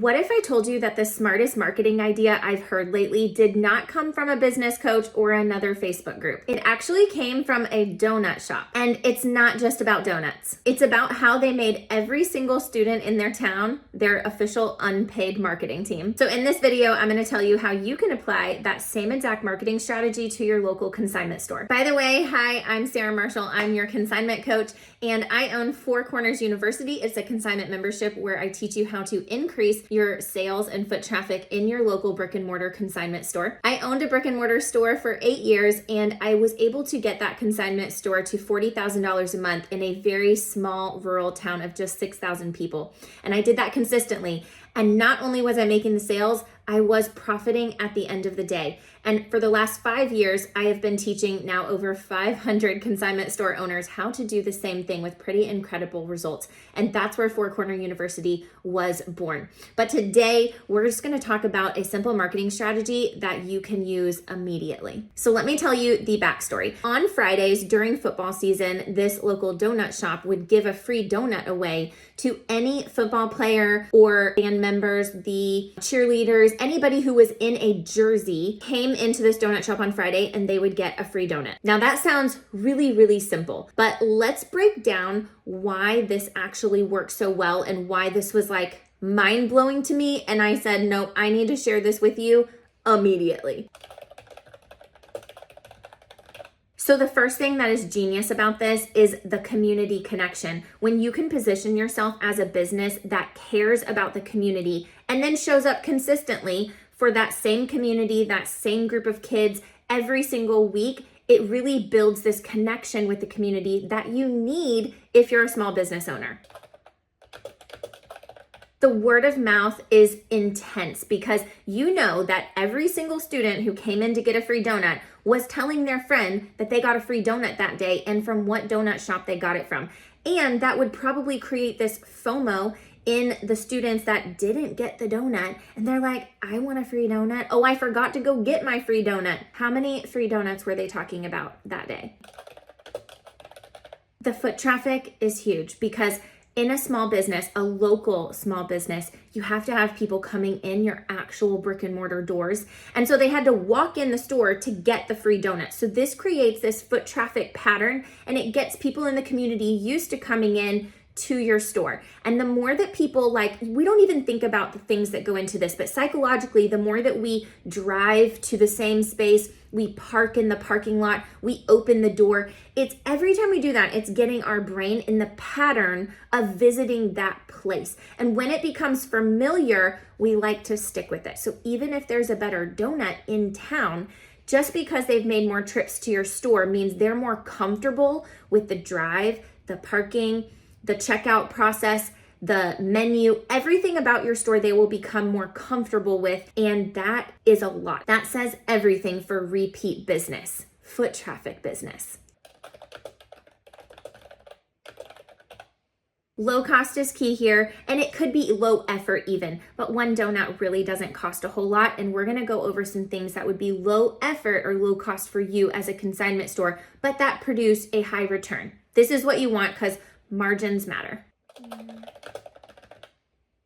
What if I told you that the smartest marketing idea I've heard lately did not come from a business coach or another Facebook group? It actually came from a donut shop. And it's not just about donuts. It's about how they made every single student in their town their official unpaid marketing team. So in this video, I'm going to tell you how you can apply that same exact marketing strategy to your local consignment store. By the way, hi, I'm Sarah Marshall. I'm your consignment coach, and I own Four Corners University. It's a consignment membership where I teach you how to increase your sales and foot traffic in your local brick and mortar consignment store. I owned a brick and mortar store for 8 years, and I was able to get that consignment store to $40,000 a month in a very small rural town of just 6,000 people. And I did that consistently. And not only was I making the sales, I was profiting at the end of the day. And for the last 5 years, I have been teaching now over 500 consignment store owners how to do the same thing with pretty incredible results. And that's where Four Corner University was born. But today, we're just going to talk about a simple marketing strategy that you can use immediately. So let me tell you the backstory. On Fridays during football season, this local donut shop would give a free donut away to any football player or band members, the cheerleaders, anybody who was in a jersey came into this donut shop on Friday and they would get a free donut. Now that sounds really, really simple, but let's break down why this actually works so well and why this was like mind-blowing to me. And I said, no, I need to share this with you immediately. So the first thing that is genius about this is the community connection. When you can position yourself as a business that cares about the community and then shows up consistently for that same community, that same group of kids every single week, it really builds this connection with the community that you need if you're a small business owner. The word of mouth is intense because you know that every single student who came in to get a free donut was telling their friend that they got a free donut that day and from what donut shop they got it from. And that would probably create this FOMO in the students that didn't get the donut. And they're like, I want a free donut. Oh, I forgot to go get my free donut. How many free donuts were they talking about that day? The foot traffic is huge because in a small business, a local small business, you have to have people coming in your actual brick and mortar doors. And so they had to walk in the store to get the free donut. So this creates this foot traffic pattern and it gets people in the community used to coming in to your store. And the more that people we don't even think about the things that go into this, but psychologically, the more that we drive to the same space, we park in the parking lot, we open the door. It's every time we do that, it's getting our brain in the pattern of visiting that place. And when it becomes familiar, we like to stick with it. So even if there's a better donut in town, just because they've made more trips to your store means they're more comfortable with the drive, the parking, the checkout process, the menu, everything about your store they will become more comfortable with. And that is a lot. That says everything for repeat business, foot traffic business. Low cost is key here, and it could be low effort even, but one donut really doesn't cost a whole lot. And we're gonna go over some things that would be low effort or low cost for you as a consignment store, but that produce a high return. This is what you want because margins matter.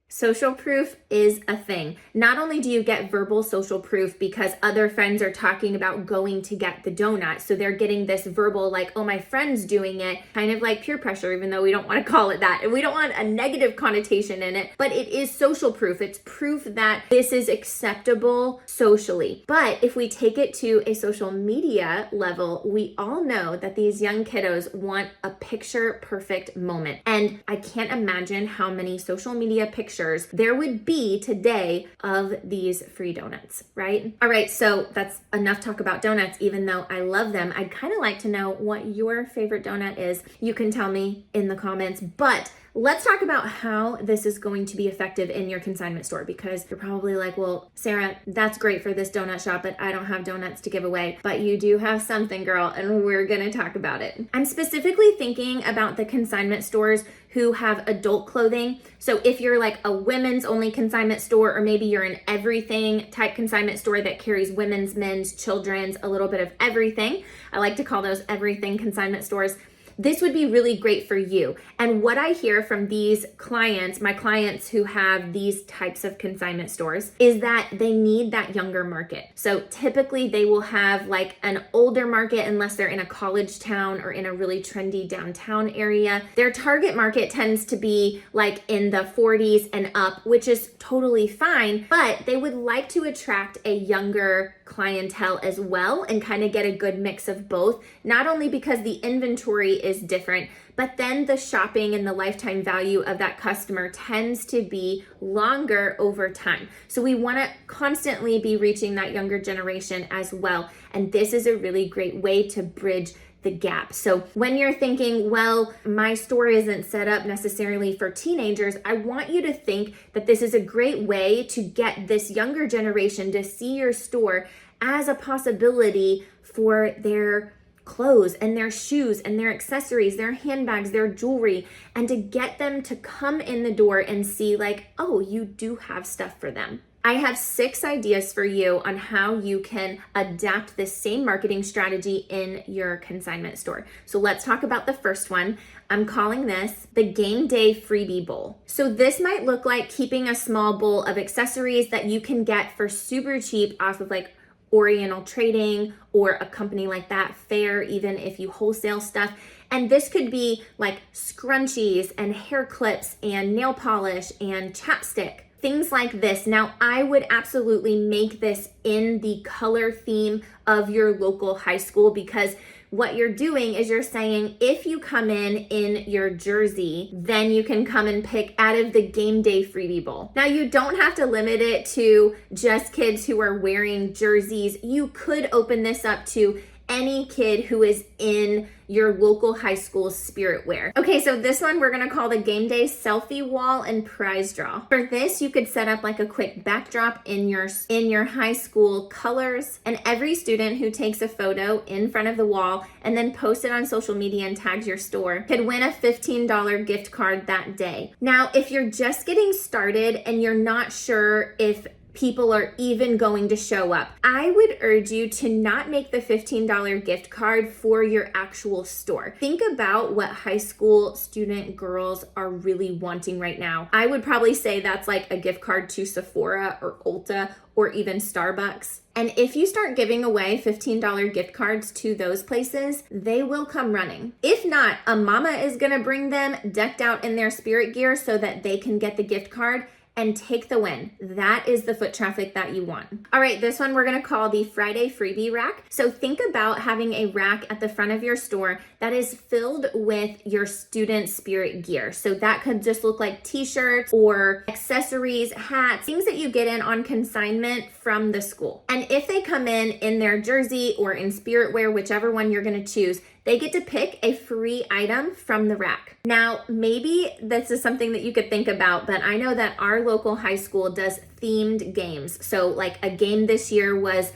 Social proof is a thing. Not only do you get verbal social proof because other friends are talking about going to get the donut, so they're getting this verbal oh, my friend's doing it, kind of like peer pressure, even though we don't want to call it that. And we don't want a negative connotation in it, but it is social proof. It's proof that this is acceptable socially. But if we take it to a social media level, we all know that these young kiddos want a picture perfect moment. And I can't imagine how many social media pictures there would be today of these free donuts, right? All right, so that's enough talk about donuts. Even though I love them, I'd kind of like to know what your favorite donut is. You can tell me in the comments, but let's talk about how this is going to be effective in your consignment store, because you're probably like, well, Sarah, that's great for this donut shop, but I don't have donuts to give away. But you do have something, girl, and we're gonna talk about it. I'm specifically thinking about the consignment stores who have adult clothing. So if you're like a women's only consignment store, or maybe you're an everything type consignment store that carries women's, men's, children's, a little bit of everything. I like to call those everything consignment stores. This would be really great for you. And what I hear from these clients, my clients who have these types of consignment stores, is that they need that younger market. So typically they will have like an older market unless they're in a college town or in a really trendy downtown area. Their target market tends to be like in the 40s and up, which is totally fine, but they would like to attract a younger clientele as well and kind of get a good mix of both, not only because the inventory is different, but then the shopping and the lifetime value of that customer tends to be longer over time. So we want to constantly be reaching that younger generation as well. And this is a really great way to bridge the gap. So when you're thinking, well, my store isn't set up necessarily for teenagers, I want you to think that this is a great way to get this younger generation to see your store as a possibility for their clothes and their shoes and their accessories, their handbags, their jewelry, and to get them to come in the door and see like, oh, you do have stuff for them. I have 6 ideas for you on how you can adapt this same marketing strategy in your consignment store. So let's talk about the first one. I'm calling this the game day freebie bowl. So this might look like keeping a small bowl of accessories that you can get for super cheap off of like Oriental Trading or a company like that, Fair, even if you wholesale stuff. And this could be like scrunchies and hair clips and nail polish and chapstick. Things like this. Now, I would absolutely make this in the color theme of your local high school, because what you're doing is you're saying if you come in your jersey, then you can come and pick out of the game day freebie bowl. Now, you don't have to limit it to just kids who are wearing jerseys. You could open this up to any kid who is in your local high school spirit wear. Okay, so this one we're gonna call the game day selfie wall and prize draw. For this, you could set up like a quick backdrop in your high school colors, and every student who takes a photo in front of the wall and then posts it on social media and tags your store could win a $15 gift card that day. Now, if you're just getting started and you're not sure if people are even going to show up, I would urge you to not make the $15 gift card for your actual store. Think about what high school student girls are really wanting right now. I would probably say that's like a gift card to Sephora or Ulta or even Starbucks. And if you start giving away $15 gift cards to those places, they will come running. If not, a mama is gonna bring them decked out in their spirit gear so that they can get the gift card and take the win. That is the foot traffic that you want. All right, this one we're gonna call the Friday freebie rack. So think about having a rack at the front of your store that is filled with your student spirit gear. So that could just look like t-shirts or accessories, hats, things that you get in on consignment from the school. And if they come in their jersey or in spirit wear, whichever one you're gonna choose, they get to pick a free item from the rack. Now, maybe this is something that you could think about, but I know that our local high school does themed games. So like a game this year was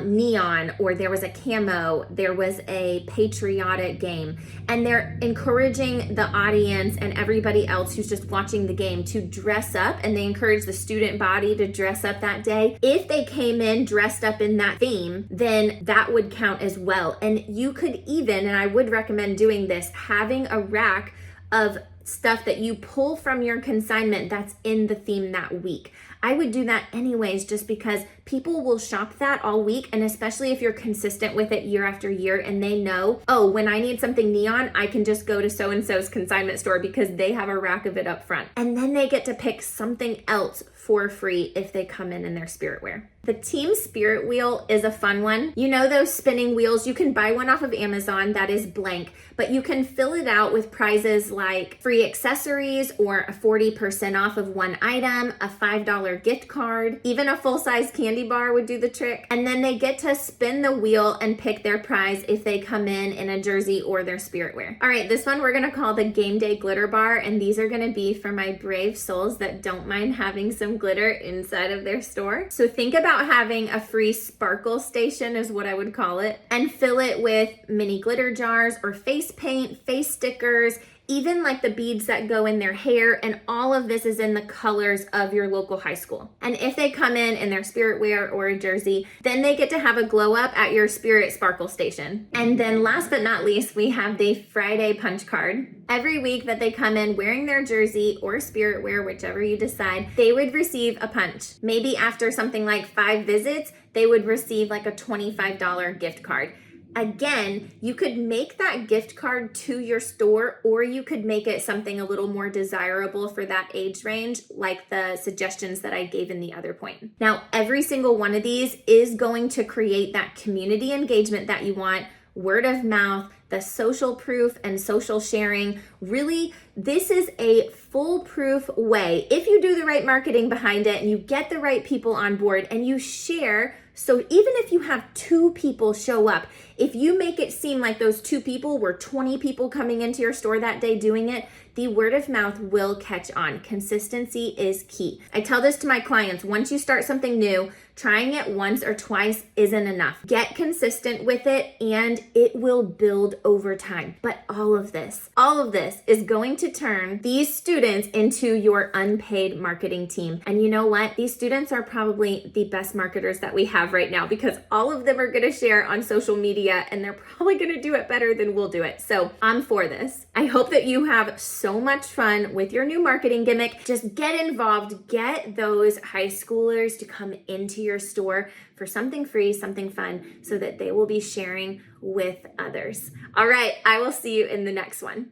neon, or there was a camo, there was a patriotic game, and they're encouraging the audience and everybody else who's just watching the game to dress up, and they encourage the student body to dress up that day. If they came in dressed up in that theme, then that would count as well. And you could even, and I would recommend doing this, having a rack of stuff that you pull from your consignment that's in the theme that week. I would do that anyways, just because people will shop that all week, and especially if you're consistent with it year after year and they know, oh, when I need something neon, I can just go to so-and-so's consignment store because they have a rack of it up front. And then they get to pick something else for free if they come in their spirit wear. The team spirit wheel is a fun one. You know those spinning wheels? You can buy one off of Amazon that is blank, but you can fill it out with prizes like free accessories or a 40% off of one item, a $5 gift card, even a full-size candy bar would do the trick. And then they get to spin the wheel and pick their prize if they come in a jersey or their spirit wear. All right, this one we're gonna call the game day glitter bar, and these are gonna be for my brave souls that don't mind having some glitter inside of their store. So think about having a free sparkle station is what I would call it, and fill it with mini glitter jars or face paint, face stickers, even like the beads that go in their hair, and all of this is in the colors of your local high school. And if they come in their spirit wear or a jersey, then they get to have a glow up at your Spirit Sparkle station. And then last but not least, we have the Friday punch card. Every week that they come in wearing their jersey or spirit wear, whichever you decide, they would receive a punch. Maybe after something like 5 visits, they would receive like a $25 gift card. Again, you could make that gift card to your store, or you could make it something a little more desirable for that age range, like the suggestions that I gave in the other point. Now, every single one of these is going to create that community engagement that you want, word of mouth, the social proof and social sharing. Really, this is a foolproof way. If you do the right marketing behind it and you get the right people on board and you share. So even if you have 2 people show up, if you make it seem like those 2 people were 20 people coming into your store that day doing it, the word of mouth will catch on. Consistency is key. I tell this to my clients, once you start something new, trying it once or twice isn't enough. Get consistent with it and it will build over time. But all of this is going to turn these students into your unpaid marketing team. And you know what? These students are probably the best marketers that we have right now, because all of them are going to share on social media and they're probably going to do it better than we'll do it. So I'm for this. I hope that you have so much fun with your new marketing gimmick. Just get involved, get those high schoolers to come into your store for something free, something fun, so that they will be sharing with others. All right, I will see you in the next one.